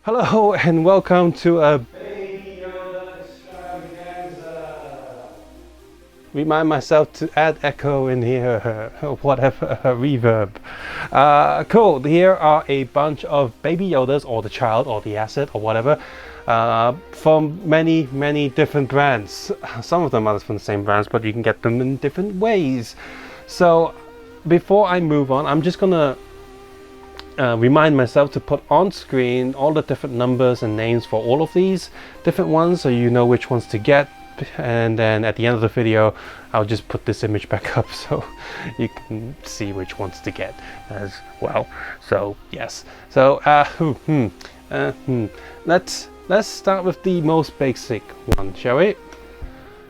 Hello and welcome to a Baby Yoda extravaganza. Remind myself to add echo in here, or whatever, reverb. Cool, here are a bunch of Baby Yodas, or the child, or the asset, or whatever, from many different brands. Some of them are from the same brands, but you can get them in different ways. So before I move on, I'm just gonna remind myself to put on screen all the different numbers and names for all of these different ones, so you know which ones to get, and then at the end of the video I'll just put this image back up so you can see which ones to get as well. So yes, so let's start with the most basic one, shall we?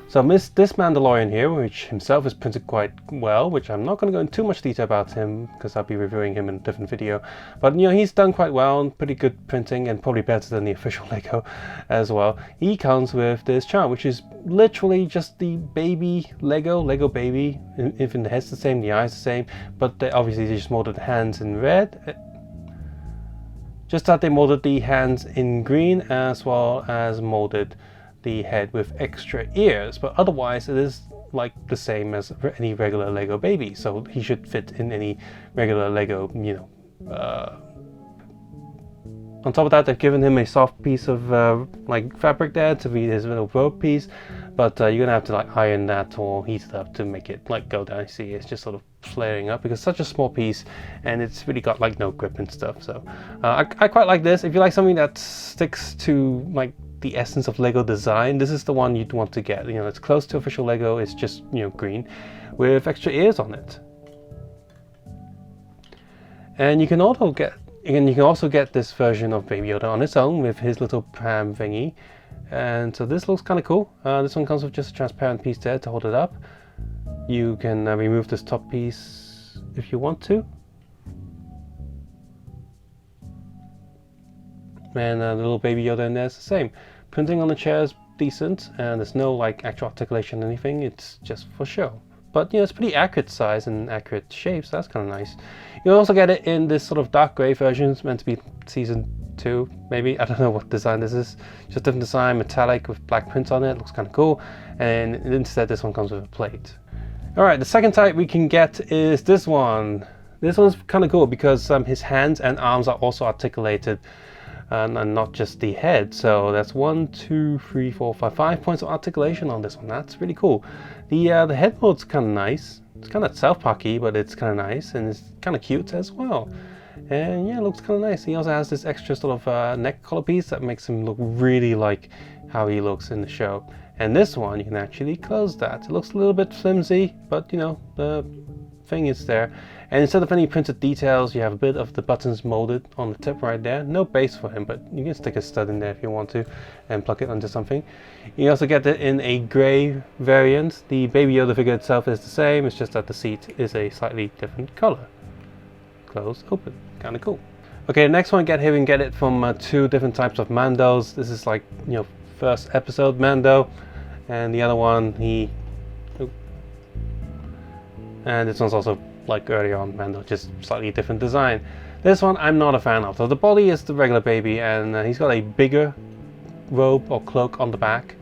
So this Mandalorian here, which himself is printed quite well, which I'm not going to go into too much detail about him because I'll be reviewing him in a different video. But you know, he's done quite well, pretty good printing, and probably better than the official Lego as well. He comes with this charm, which is literally just the baby Lego baby. Even the head's the same, the eyes the same, but obviously they just molded the hands in red. Just that they molded the hands in green, as well as molded the head with extra ears, but otherwise it is like the same as any regular Lego baby, so he should fit in any regular Lego, you know. On top of that, they've given him a soft piece of like fabric there to be his little robe piece, but you're gonna have to like iron that or heat it up to make it like go down. You see, it's just sort of flaring up because it's such a small piece and it's really got like no grip and stuff. So I quite like this. If you like something that sticks to like the essence of Lego design, this is the one you'd want to get. You know, it's close to official Lego. It's just, you know, green with extra ears on it. And you can also get this version of Baby Yoda on its own with his little pram thingy. And so this looks kind of cool. This one comes with just a transparent piece there to hold it up. You can remove this top piece if you want to. And the little Baby Yoda in there is the same. Printing on the chair is decent, and there's no like actual articulation or anything. It's just for show. But you know, it's pretty accurate size and accurate shape, so that's kind of nice. You'll also get it in this sort of dark grey version. It's meant to be season 2, maybe. I don't know what design this is. Just different design, metallic with black print on it. Looks kind of cool. And instead, this one comes with a plate. All right, the second type we can get is this one. This one's kind of cool because his hands and arms are also articulated. And not just the head. So that's 1, 2, 3, 4, 5 points of articulation on this one. That's really cool. The head mode's kind of nice. It's kind of South Parky, but it's kind of nice and it's kind of cute as well. And yeah, it looks kind of nice. He also has this extra sort of neck collar piece that makes him look really like how he looks in the show. And this one, you can actually close that. It looks a little bit flimsy, but you know, the thing is there. And instead of any printed details, you have a bit of the buttons molded on the tip right there. No base for him, but you can stick a stud in there if you want to and plug it onto something. You also get it in a grey variant. The Baby Yoda figure itself is the same, it's just that the seat is a slightly different color. Close, open, kind of cool. Okay, the next one we can get it from 2 different types of Mandos. This is like, you know, first episode Mando, and the other one and this one's also like early on Mando, just slightly different design. This one I'm not a fan of. So the body is the regular baby, and he's got a bigger robe or cloak on the back,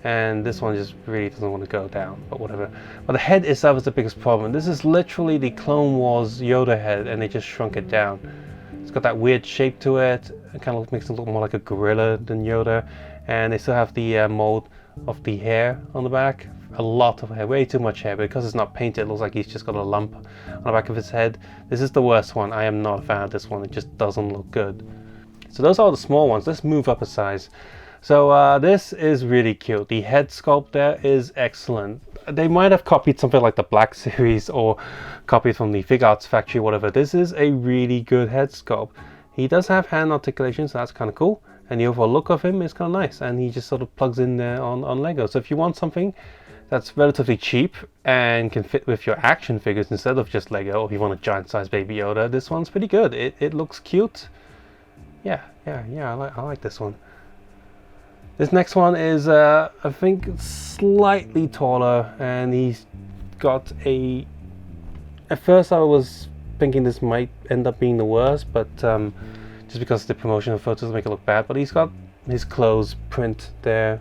and this one just really doesn't want to go down, but whatever. But the head itself is the biggest problem. This is literally the Clone Wars Yoda head, and they just shrunk it down. It's got that weird shape to it. It kind of makes it look more like a gorilla than Yoda, and they still have the mold of the hair on the back. A lot of hair, way too much hair, but because it's not painted, it looks like he's just got a lump on the back of his head. This is the worst one. I am not a fan of this one. It just doesn't look good. So those are the small ones. Let's move up a size. So this is really cute. The head sculpt there is excellent. They might have copied something like the Black series or copied from the Fig Arts Factory, whatever. This is a really good head sculpt. He does have hand articulation, so that's kind of cool. And the overall look of him is kind of nice. And he just sort of plugs in there on Lego. So if you want something that's relatively cheap and can fit with your action figures instead of just Lego, or if you want a giant size Baby Yoda, this one's pretty good. It looks cute. Yeah, I like this one. This next one is, I think, slightly taller, and he's got a... At first I was thinking this might end up being the worst, but just because the promotional photos make it look bad, but he's got his clothes print there,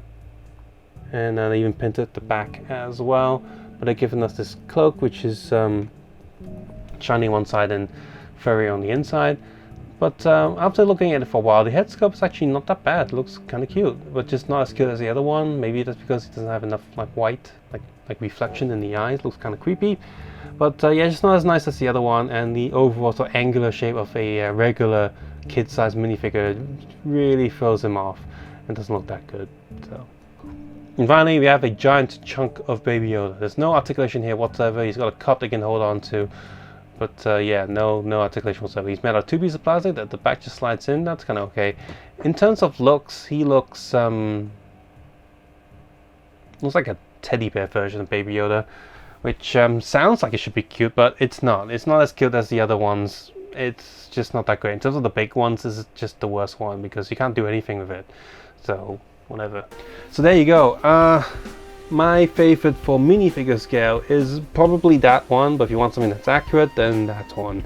and they even printed the back as well, but they're giving us this cloak which is shiny on one side and furry on the inside. But after looking at it for a while, the head sculpt is actually not that bad. It looks kind of cute, but just not as cute as the other one. Maybe that's because it doesn't have enough like white, like reflection in the eyes. Looks kind of creepy. But yeah, just not as nice as the other one, and the overall sort of angular shape of a regular kid-sized minifigure really throws him off and doesn't look that good. So. And finally, we have a giant chunk of Baby Yoda. There's no articulation here whatsoever. He's got a cup they can hold on to. But yeah, no articulation whatsoever. He's made out of 2 pieces of plastic that the back just slides in. That's kind of okay. In terms of looks, he looks like a teddy bear version of Baby Yoda, which sounds like it should be cute, but it's not. It's not as cute as the other ones. It's just not that great. In terms of the big ones, this is just the worst one because you can't do anything with it. So whatever. So there you go. My favorite for minifigure scale is probably that one, but if you want something that's accurate, then that one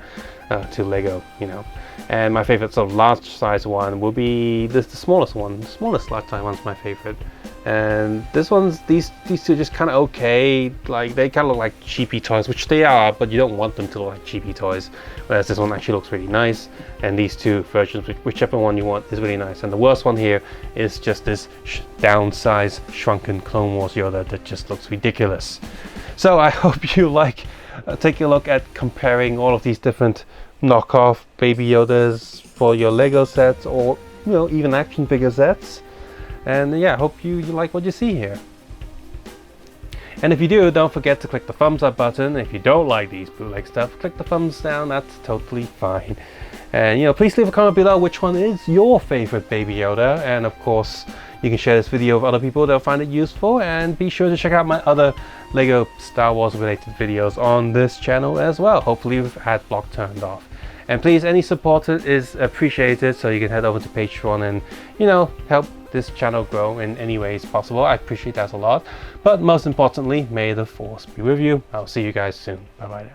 to Lego, you know. And my favorite sort of large size one will be the smallest one. The smallest large size one's my favorite. And this one's, these two just kind of okay. Like they kind of look like cheapy toys, which they are, but you don't want them to look like cheapy toys. Whereas this one actually looks really nice, and these two versions, whichever one you want, is really nice. And the worst one here is just this downsized, shrunken Clone Wars Yoda that just looks ridiculous. So I hope you like taking a look at comparing all of these different knockoff Baby Yodas for your Lego sets, or you know, even action figure sets. And yeah, I hope you like what you see here. And if you do, don't forget to click the thumbs up button. If you don't like these bootleg stuff, click the thumbs down. That's totally fine. And you know, please leave a comment below which one is your favorite Baby Yoda. And of course, you can share this video with other people that'll find it useful. And be sure to check out my other Lego Star Wars related videos on this channel as well. Hopefully with ad block turned off. And please, any support is appreciated, so you can head over to Patreon and, you know, help this channel grow in any ways possible. I appreciate that a lot. But most importantly, may the Force be with you. I'll see you guys soon. Bye bye now.